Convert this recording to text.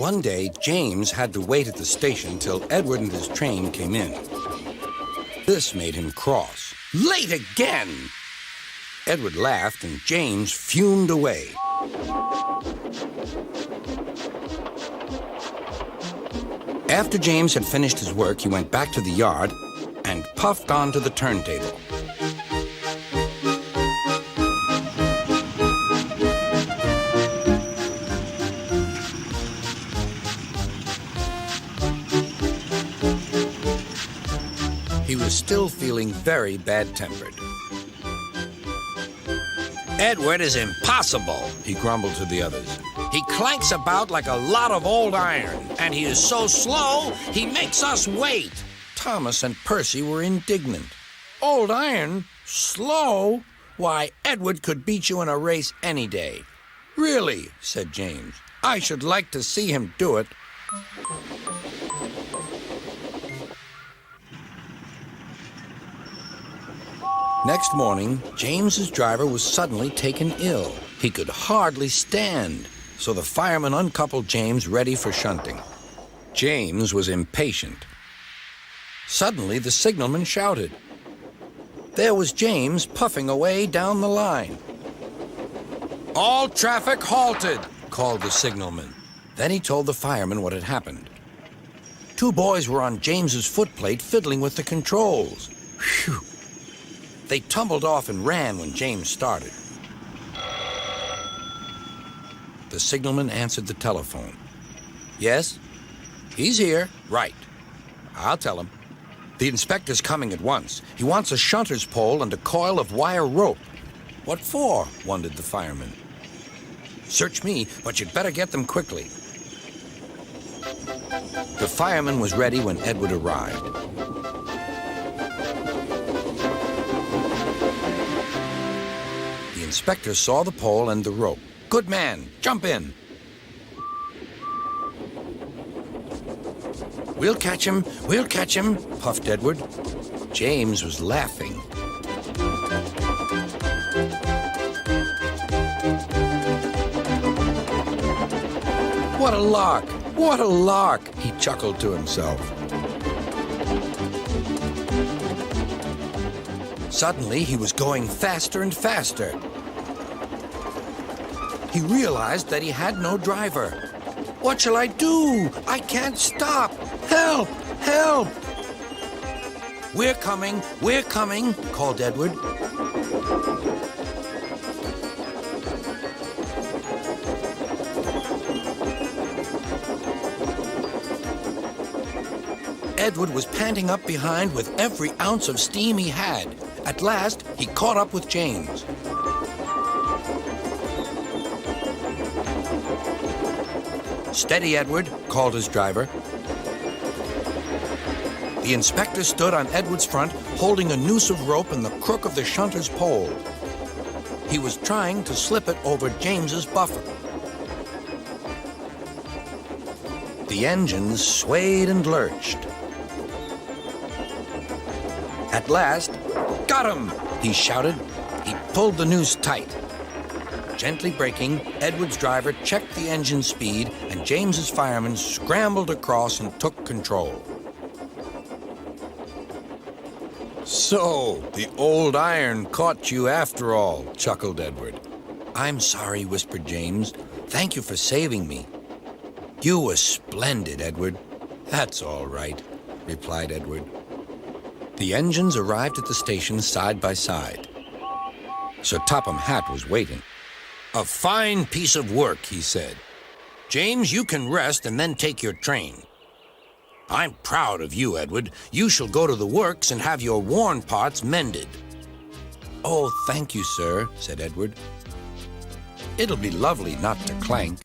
One day, James had to wait at the station till Edward and his train came in. This made him cross. Late again! Edward laughed and James fumed away. After James had finished his work, he went back to the yard and puffed onto the turntable. He was still feeling very bad-tempered. "Edward is impossible," he grumbled to the others. "He clanks about like a lot of old iron, and he is so slow, he makes us wait." Thomas and Percy were indignant. "Old iron? Slow? Why, Edward could beat you in a race any day." "Really," said James, "I should like to see him do it." Next morning, James's driver was suddenly taken ill. He could hardly stand, so the fireman uncoupled James ready for shunting. James was impatient. Suddenly, the signalman shouted. There was James puffing away down the line. "All traffic halted," called the signalman. Then he told the fireman what had happened. Two boys were on James's footplate fiddling with the controls. Phew! They tumbled off and ran when James started. The signalman answered the telephone. "Yes? He's here. Right. I'll tell him. The inspector's coming at once. He wants a shunter's pole and a coil of wire rope." "What for?" wondered the fireman. "Search me, but you'd better get them quickly." The fireman was ready when Edward arrived. The inspector saw the pole and the rope. "Good man, jump in." We'll catch him, puffed Edward. James was laughing. What a lark, he chuckled to himself. Suddenly, he was going faster and faster. He realized that he had no driver. "What shall I do? I can't stop! Help! Help!" We're coming, called Edward. Edward was panting up behind with every ounce of steam he had. At last, he caught up with James. "Steady, Edward," called his driver. The inspector stood on Edward's front, holding a noose of rope in the crook of the shunter's pole. He was trying to slip it over James's buffer. The engines swayed and lurched. At last, "Got him!" he shouted. He pulled the noose tight. Gently braking, Edward's driver checked the engine speed, and James's fireman scrambled across and took control. "So, the old iron caught you after all," chuckled Edward. "I'm sorry," whispered James. "Thank you for saving me." "You were splendid, Edward." "That's all right," replied Edward. The engines arrived at the station side by side. Sir Topham Hatt was waiting. "A fine piece of work," he said. "James, you can rest and then take your train." "I'm proud of you, Edward. You shall go to the works and have your worn parts mended." "Oh, thank you, sir," said Edward. "It'll be lovely not to clank."